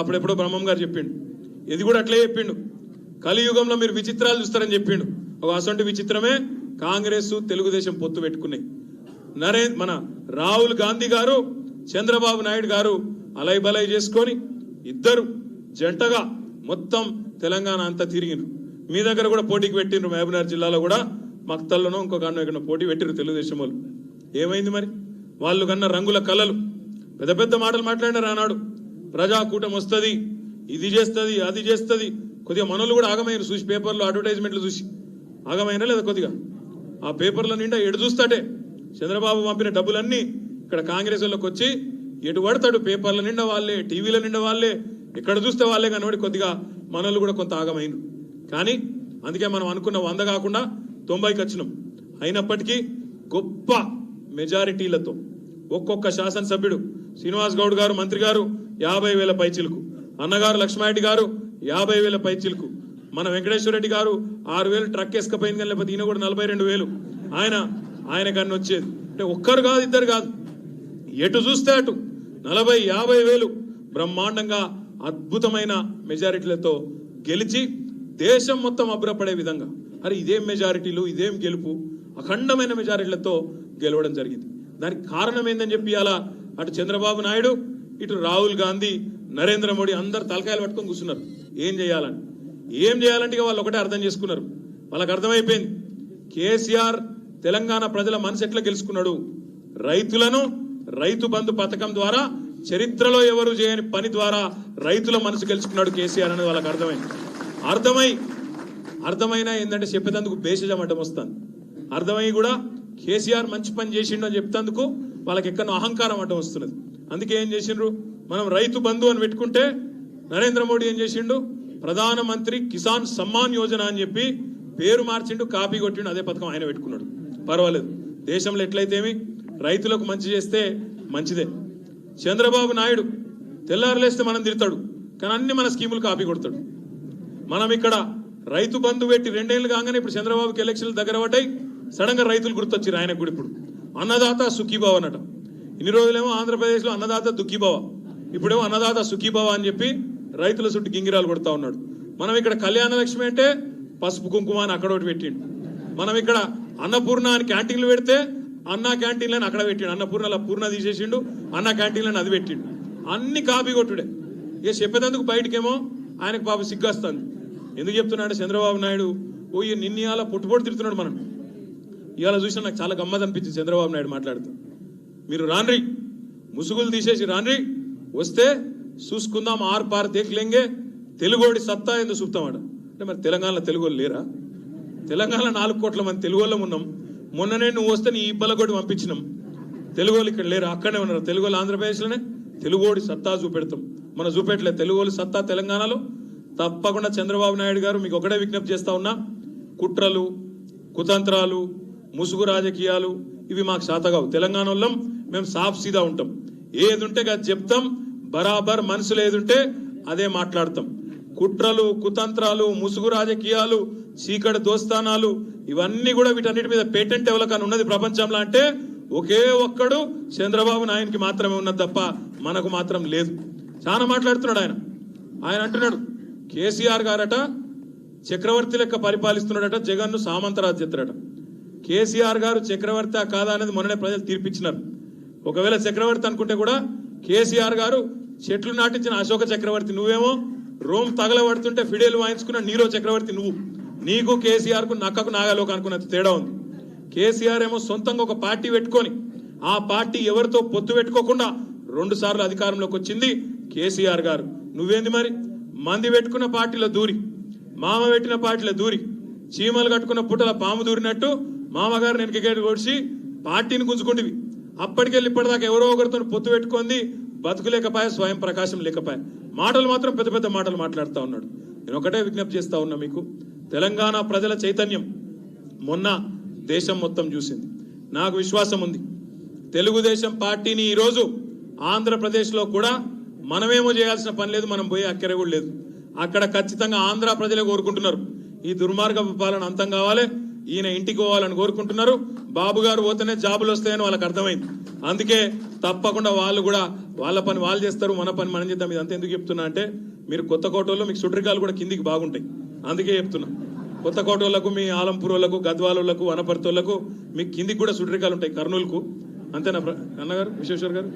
అప్పుడెప్పుడో బ్రహ్మం గారు చెప్పిండు, ఇది కూడా అట్లే చెప్పిండు, కలియుగంలో మీరు విచిత్రాలు చూస్తారని చెప్పిండు. ఒక అసొంటి విచిత్రమే కాంగ్రెస్ తెలుగుదేశం పొత్తు పెట్టుకున్నాయి. మన రాహుల్ గాంధీ గారు చంద్రబాబు నాయుడు గారు అలై బలై చేసుకొని ఇద్దరు జంటగా మొత్తం తెలంగాణ అంతా తిరిగిరు. మీ దగ్గర కూడా పోటీకి పెట్టిండ్రు, మహబూబ్నగర్ జిల్లాలో కూడా మక్తల్లోనో ఇంకొక ఇక్కడ పోటీ పెట్టిరు తెలుగుదేశం వాళ్ళు. ఏమైంది మరి? వాళ్ళు కన్నా రంగుల కళలు పెద్ద పెద్ద మాటలు మాట్లాడినారు ఆనాడు. ప్రజాకూటం వస్తుంది, ఇది చేస్తుంది, అది చేస్తుంది. కొద్దిగా మనోళ్ళు కూడా ఆగమైన చూసి, పేపర్లో అడ్వర్టైజ్మెంట్లు చూసి ఆగమైనా లేదా కొద్దిగా ఆ పేపర్ల నిండా ఎడు చూస్తాటే చంద్రబాబు పంపిన డబ్బులన్నీ ఇక్కడ కాంగ్రెస్ వాళ్ళకి వచ్చి ఎటు పడతాడు. పేపర్ల నిండా వాళ్ళే, టీవీల నిండా వాళ్ళే, ఎక్కడ చూస్తే వాళ్ళే కనబడి కొద్దిగా మనోళ్ళు కూడా కొంత ఆగమైనరు. కానీ అందుకే మనం అనుకున్న 100 కాకుండా 90కి వచ్చినాం. అయినప్పటికీ గొప్ప మెజారిటీలతో ఒక్కొక్క శాసనసభ్యుడు శ్రీనివాస్ గౌడ్ గారు మంత్రి గారు 50,000 పైచిలకు, అన్నగారు లక్ష్మారెడ్డి గారు 50,000 పైచిలకు, మన వెంకటేశ్వర రెడ్డి గారు 6,000 ట్రక్ వేసుకపోయింది కానీ లేకపోతే ఈయన కూడా 42,000 ఆయన కన్నా వచ్చేది. అంటే ఒక్కరు కాదు, ఇద్దరు కాదు, ఎటు చూస్తే అటు 40,000-50,000 బ్రహ్మాండంగా అద్భుతమైన మెజారిటీలతో గెలిచి దేశం మొత్తం అబ్బురపడే విధంగా, అరే ఇదేం మెజారిటీలు, ఇదేం గెలుపు, అఖండమైన మెజారిటీలతో గెలవడం జరిగింది. దానికి కారణం ఏందని చెప్పి అలా అటు చంద్రబాబు నాయుడు, ఇటు రాహుల్ గాంధీ, నరేంద్ర మోడీ అందరు తలకాయలు పట్టుకొని కూర్చున్నారు. ఏం చేయాలంటే వాళ్ళు ఒకటే అర్థం చేసుకున్నారు. వాళ్ళకి అర్థమైపోయింది, కేసీఆర్ తెలంగాణ ప్రజల మనసు ఎట్లా గెలుచుకున్నాడు, రైతులను రైతు బంధు పథకం ద్వారా, చరిత్రలో ఎవరు చేయని పని ద్వారా రైతుల మనసు గెలుచుకున్నాడు కేసీఆర్ అనేది వాళ్ళకి అర్థమైనా ఏంటంటే చెప్పేందుకు బేసిజం అడ్డం వస్తాను. అర్థమై కూడా కేసీఆర్ మంచి పని చేసిండు అని చెప్తేందుకు వాళ్ళకి ఎక్కడో అహంకారం అడ్డం వస్తున్నది. అందుకే ఏం చేసిండ్రు, మనం రైతు బంధు అని పెట్టుకుంటే నరేంద్ర మోడీ ఏం చేసిండు, ప్రధానమంత్రి కిసాన్ సమ్మాన్ యోజన అని చెప్పి పేరు మార్చిండు, కాపీ కొట్టిండు. అదే పథకం ఆయన పెట్టుకున్నాడు. పర్వాలేదు, దేశంలో ఎట్లయితేమి రైతులకు మంచి చేస్తే మంచిదే. చంద్రబాబు నాయుడు తెల్లారులేస్తే మనం తిడతాడు, కానీ అన్ని మన స్కీములు కాపీ కొడతాడు. మనం ఇక్కడ రైతు బంధు పెట్టి 2 ఏళ్ళు కాగానే ఇప్పుడు చంద్రబాబుకి ఎలక్షన్లు దగ్గర పడ్డాయి. సడన్ గా రైతులు గుర్తొచ్చారు ఆయనకు కూడా. ఇప్పుడు అన్నదాత సుఖీభావ అనట. ఇన్ని రోజులేమో ఆంధ్రప్రదేశ్లో అన్నదాత దుఃఖీభావ, ఇప్పుడేమో అన్నదాత సుఖీభావ అని చెప్పి రైతుల చుట్టూ గింగిరాలు కొడతా ఉన్నాడు. మనం ఇక్కడ కళ్యాణ లక్ష్మి అంటే పసుపు కుంకుమ అని అక్కడ ఒకటి పెట్టిండు. మనం ఇక్కడ అన్నపూర్ణ అని క్యాంటీన్లు పెడితే అన్న క్యాంటీన్లని అక్కడ పెట్టిండు. అన్నపూర్ణలో పూర్ణ తీసేసిండు, అన్న క్యాంటీన్లని అది పెట్టిండు. అన్ని కాపీ కొట్టుడే. ఇక చెప్పేందుకు బయటకేమో ఆయనకు పాప సిగ్గొస్తుంది. ఎందుకు చెప్తున్నాడు చంద్రబాబు నాయుడు, నిన్న ఇవాళ పొట్టు తిడుతున్నాడు. మనం ఇవాళ చూసినా నాకు చాలా గమ్మత్ అనిపించింది చంద్రబాబు నాయుడు మాట్లాడుతూ. మీరు రాన్రి, ముసుగులు తీసేసి రాన్రి, వస్తే చూసుకుందాం, ఆర్పార్ దేఖలేంగే, తెలుగోడి సత్తా ఎందుకు చూపుతామట. అంటే మరి తెలంగాణలో తెలుగు వాళ్ళు లేరా? తెలంగాణలో 4 కోట్ల మంది తెలుగు వాళ్ళం ఉన్నాం. మొన్ననే నువ్వు వస్తే నీ ఇబ్బలగొడి పంపించినాం. తెలుగు వాళ్ళు ఇక్కడ లేరు, అక్కడనే ఉన్నారు. తెలుగు వాళ్ళు ఆంధ్రప్రదేశ్లోనే తెలుగోడి సత్తా చూపెడతాం. మనం చూపెట్టలేదు తెలుగు వాళ్ళు సత్తా తెలంగాణలో. తప్పకుండా చంద్రబాబు నాయుడు గారు మీకు ఒకటే విజ్ఞప్తి చేస్తా ఉన్నా, కుట్రలు, కుతంత్రాలు, ముసుగు రాజకీయాలు ఇవి మాకు శాతగావు. తెలంగాణ వాళ్ళం మేము సాఫ్ సీదా ఉంటాం. ఏది ఉంటే అది చెప్తాం, బరాబర్ మనసులో ఏది ఉంటే అదే మాట్లాడతాం. కుట్రలు, కుతంత్రాలు, ముసుగు రాజకీయాలు, చీకటి దోస్తానాలు ఇవన్నీ కూడా వీటన్నిటి మీద పేటెంట్ ఎవరికైనా ఉన్నది ప్రపంచంలో అంటే ఒకే ఒక్కడు చంద్రబాబు నాయుడికి మాత్రమే ఉన్నది తప్ప మనకు మాత్రం లేదు. చాలా మాట్లాడుతున్నాడు ఆయన అంటున్నాడు, కేసీఆర్ గారట చక్రవర్తి లెక్క పరిపాలిస్తున్నాడట, జగన్ను సామంతరాజు చేస్తారట. కేసీఆర్ గారు చక్రవర్తి కాదా అనేది మొన్ననే ప్రజలు తీర్పిచ్చినారు. ఒకవేళ చక్రవర్తి అనుకుంటే కూడా కేసీఆర్ గారు చెట్లు నాటించిన అశోక చక్రవర్తి, నువ్వేమో రోమ్ తగలబడుతుంటే ఫిడేలు వాయించుకున్న నీరో చక్రవర్తి నువ్వు. నీకు కేసీఆర్ కు నక్కకు నాగాలోకి అనుకున్నంత తేడా ఉంది. కేసీఆర్ ఏమో సొంతంగా ఒక పార్టీ పెట్టుకొని ఆ పార్టీ ఎవరితో పొత్తు పెట్టుకోకుండా 2 సార్లు అధికారంలోకి వచ్చింది కేసీఆర్ గారు. నువ్వేంది మరి? మంది పెట్టుకున్న పార్టీలో దూరి, మామ పెట్టిన పార్టీలో దూరి, చీమలు కట్టుకున్న పుట్టల పాము దూరినట్టు మామగారు వెనకకేడు కొడిచి పార్టీని గుంజుకుండివి. అప్పటికెళ్ళి ఇప్పటిదాకా ఎవరో ఒకరితో పొత్తు పెట్టుకుంది, బతుకులేకపాయ, స్వయం ప్రకాశం లేకపాయ. మాటలు మాత్రం పెద్ద పెద్ద మాటలు మాట్లాడుతూ ఉన్నాడు. నేను ఒకటే విజ్ఞప్తి చేస్తా ఉన్నా మీకు, తెలంగాణ ప్రజల చైతన్యం మొన్న దేశం మొత్తం చూసింది. నాకు విశ్వాసం ఉంది తెలుగుదేశం పార్టీని ఈరోజు ఆంధ్రప్రదేశ్లో కూడా మనమేమో చేయాల్సిన పని లేదు, మనం పోయే అక్కర కూడా లేదు. అక్కడ ఖచ్చితంగా ఆంధ్ర ప్రజలే కోరుకుంటున్నారు, ఈ దుర్మార్గ పాలన అంతం కావాలి, ఈయన ఇంటికి పోవాలని కోరుకుంటున్నారు. బాబు గారు పోతేనే జాబులు వస్తాయని వాళ్ళకి అర్థమైంది. అందుకే తప్పకుండా వాళ్ళు కూడా వాళ్ళ పని వాళ్ళు చేస్తారు, మన పని మనం చేద్దాం. ఇదంతా ఎందుకు చెప్తున్నా అంటే మీరు కొత్త కోటలో మీకు సుట్రికాలు కూడా కిందికి బాగుంటాయి. అందుకే చెప్తున్నా కొత్త కోటోళ్లకు, మీ ఆలంపూర్లకు, గద్వాలకు, వనపర్తోళ్లకు మీకు కిందికి కూడా సుట్రికాలు ఉంటాయి, కర్నూలుకు. అంతేనా అన్నగారు, విశ్వేశ్వర్ గారు?